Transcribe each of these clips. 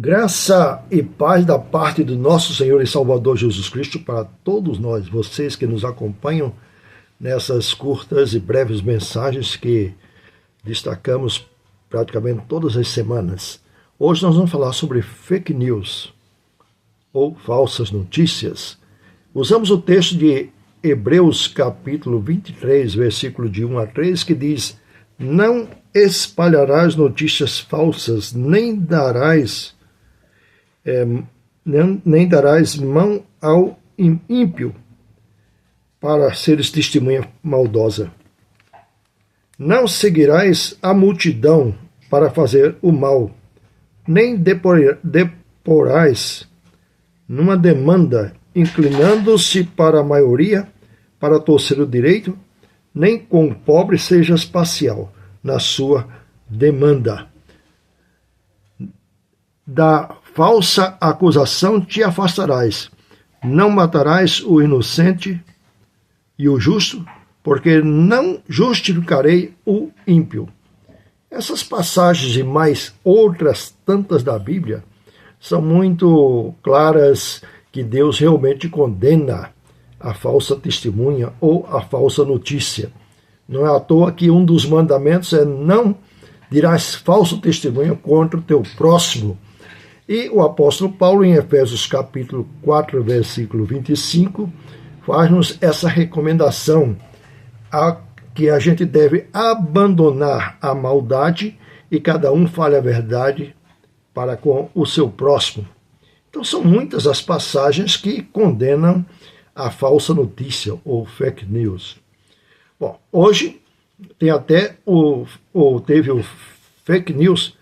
Graça e paz da parte do nosso Senhor e Salvador Jesus Cristo para todos nós, vocês que nos acompanham nessas curtas e breves mensagens que destacamos praticamente todas as semanas. Hoje nós vamos falar sobre fake news ou falsas notícias. Usamos o texto de Hebreus capítulo 23, versículo de 1 a 3, que diz: não espalharás notícias falsas, nem darás mão ao ímpio para seres testemunha maldosa. Não seguirás a multidão para fazer o mal, nem deporás numa demanda, inclinando-se para a maioria, para torcer o direito, nem com o pobre sejas parcial na sua demanda. Da falsa acusação te afastarás. Não matarás o inocente e o justo, porque não justificarei o ímpio. Essas passagens e mais outras tantas da Bíblia são muito claras que Deus realmente condena a falsa testemunha ou a falsa notícia. Não é à toa que um dos mandamentos é: não dirás falso testemunho contra o teu próximo. E o apóstolo Paulo, em Efésios capítulo 4, versículo 25, faz-nos essa recomendação, que a gente deve abandonar a maldade e cada um fale a verdade para com o seu próximo. Então são muitas as passagens que condenam a falsa notícia ou fake news. Bom, hoje tem até teve o fake news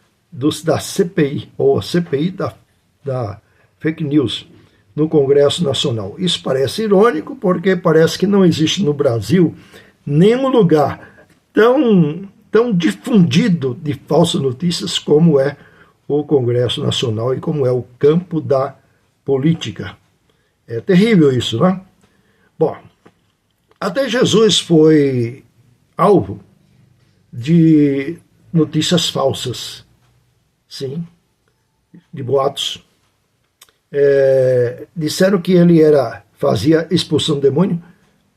da CPI, ou a CPI da fake news no Congresso Nacional. Isso parece irônico, porque parece que não existe no Brasil nenhum lugar tão difundido de falsas notícias como é o Congresso Nacional e como é o campo da política. É terrível isso, né? Bom, até Jesus foi alvo de notícias falsas, sim, de boatos. Disseram que ele fazia expulsão de demônio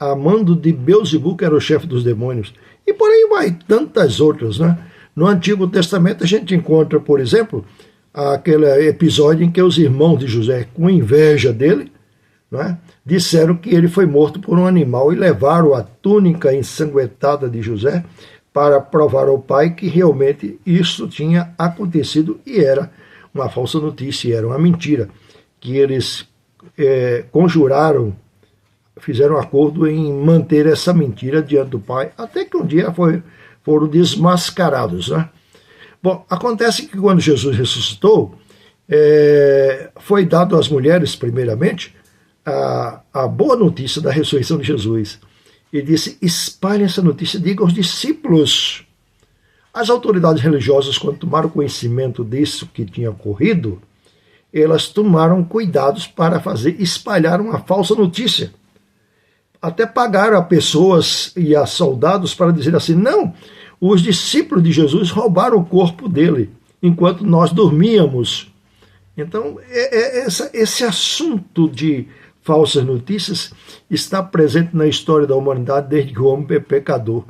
a mando de Beelzebul, que era o chefe dos demônios. E por aí vai, tantas outras, né? No Antigo Testamento a gente encontra, por exemplo, aquele episódio em que os irmãos de José, com inveja dele, né, disseram que ele foi morto por um animal e levaram a túnica ensanguentada de José para provar ao pai que realmente isso tinha acontecido e era uma falsa notícia, era uma mentira, que eles conjuraram, fizeram um acordo em manter essa mentira diante do pai, até que um dia foram desmascarados, né? Bom, acontece que quando Jesus ressuscitou, foi dado às mulheres, primeiramente, a boa notícia da ressurreição de Jesus. Ele disse: espalhem essa notícia, digam aos discípulos. As autoridades religiosas, quando tomaram conhecimento disso que tinha ocorrido, elas tomaram cuidados para espalhar uma falsa notícia. Até pagaram a pessoas e a soldados para dizer assim: não, os discípulos de Jesus roubaram o corpo dele enquanto nós dormíamos. Então, esse assunto de falsas notícias está presente na história da humanidade desde que o homem é pecador,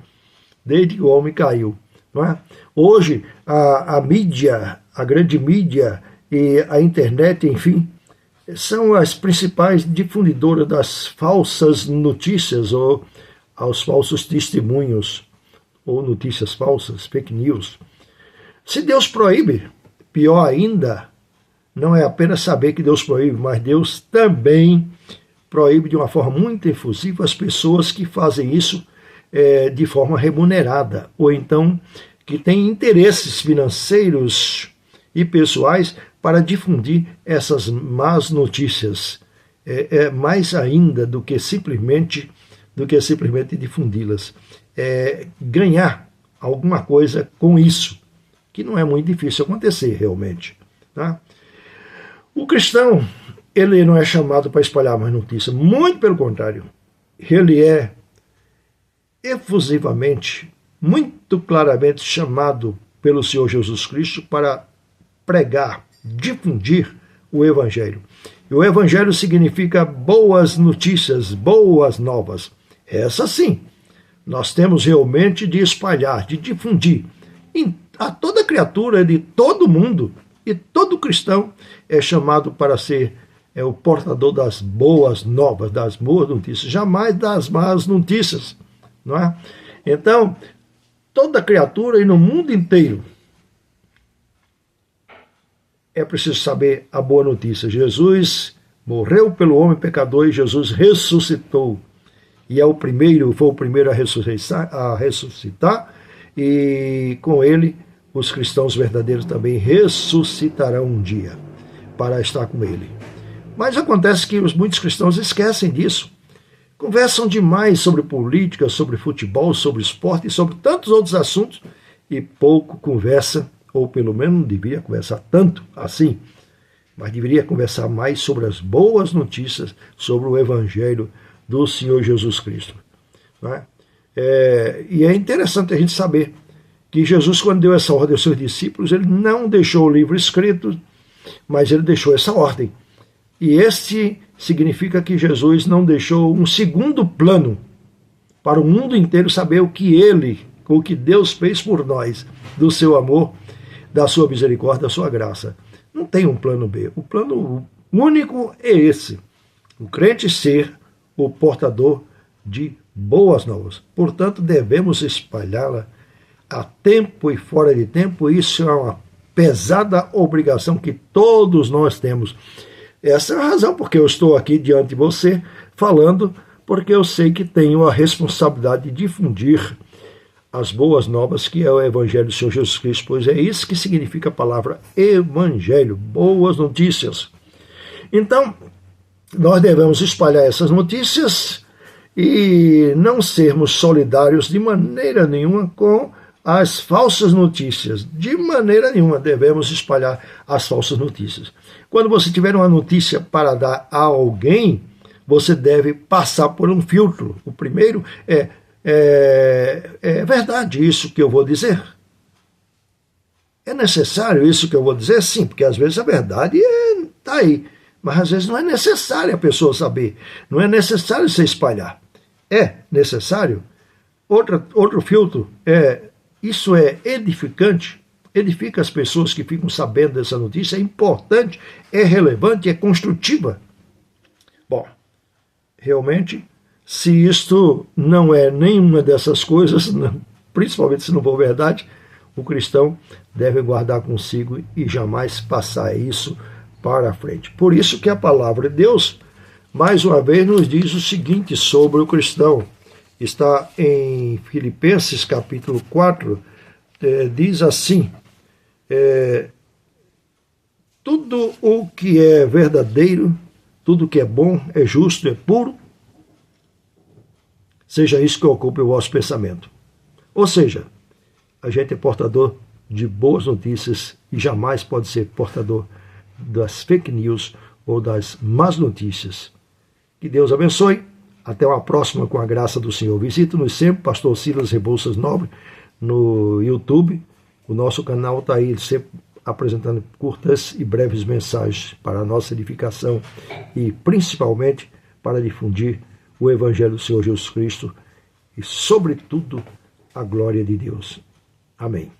desde que o homem caiu. Não é? Hoje, a mídia, a grande mídia e a internet, enfim, são as principais difundidoras das falsas notícias ou aos falsos testemunhos ou notícias falsas, fake news. Se Deus proíbe, pior ainda, não é apenas saber que Deus proíbe, mas Deus também proíbe de uma forma muito efusiva as pessoas que fazem isso de forma remunerada, ou então que têm interesses financeiros e pessoais para difundir essas más notícias, mais ainda do que simplesmente difundi-las, ganhar alguma coisa com isso, que não é muito difícil acontecer realmente, tá? O cristão, ele não é chamado para espalhar mais notícias, muito pelo contrário, ele é efusivamente, muito claramente chamado pelo Senhor Jesus Cristo para pregar difundir o Evangelho. E o Evangelho significa boas notícias, boas novas. Essa sim, nós temos realmente de espalhar, de difundir. A toda criatura de todo mundo, e todo cristão é chamado para ser o portador das boas novas, das boas notícias, jamais das más notícias, não é? Então, toda criatura e no mundo inteiro é preciso saber a boa notícia. Jesus morreu pelo homem pecador e Jesus ressuscitou. E foi o primeiro a ressuscitar, e com ele os cristãos verdadeiros também ressuscitarão um dia para estar com ele. Mas acontece que muitos cristãos esquecem disso. Conversam demais sobre política, sobre futebol, sobre esporte e sobre tantos outros assuntos e pouco conversa, ou pelo menos não deveria conversar tanto assim, mas deveria conversar mais sobre as boas notícias, sobre o Evangelho do Senhor Jesus Cristo. Não é? E é interessante a gente saber que Jesus, quando deu essa ordem aos seus discípulos, ele não deixou o livro escrito, mas ele deixou essa ordem. E este significa que Jesus não deixou um segundo plano para o mundo inteiro saber o que Deus fez por nós, do seu amor, da sua misericórdia, da sua graça. Não tem um plano B. O plano único é esse. O crente ser o portador de boas novas. Portanto, devemos espalhá-la a tempo e fora de tempo. Isso é uma pesada obrigação que todos nós temos. Essa é a razão porque eu estou aqui diante de você falando, porque eu sei que tenho a responsabilidade de difundir as boas novas, que é o Evangelho do Senhor Jesus Cristo, pois é isso que significa a palavra Evangelho, boas notícias. Então, nós devemos espalhar essas notícias e não sermos solidários de maneira nenhuma com as falsas notícias. De maneira nenhuma devemos espalhar as falsas notícias. Quando você tiver uma notícia para dar a alguém, você deve passar por um filtro. O primeiro é verdade isso que eu vou dizer? É necessário isso que eu vou dizer? Sim, porque às vezes a verdade está aí. Mas às vezes não é necessário a pessoa saber. Não é necessário se espalhar. É necessário. Outro filtro isso é edificante, edifica as pessoas que ficam sabendo dessa notícia, é importante, é relevante, é construtiva. Bom, realmente, se isto não é nenhuma dessas coisas, principalmente se não for verdade, o cristão deve guardar consigo e jamais passar isso para a frente. Por isso que a palavra de Deus, mais uma vez, nos diz o seguinte sobre o cristão. Está em Filipenses capítulo 4, diz assim, tudo o que é verdadeiro, tudo que é bom, é justo, é puro, seja isso que ocupe o vosso pensamento. Ou seja, a gente é portador de boas notícias e jamais pode ser portador das fake news ou das más notícias. Que Deus abençoe. Até uma próxima com a graça do Senhor. Visite-nos sempre, Pastor Silas Rebouças Nobre, no YouTube. O nosso canal está aí sempre apresentando curtas e breves mensagens para a nossa edificação e principalmente para difundir o Evangelho do Senhor Jesus Cristo e, sobretudo, a glória de Deus. Amém.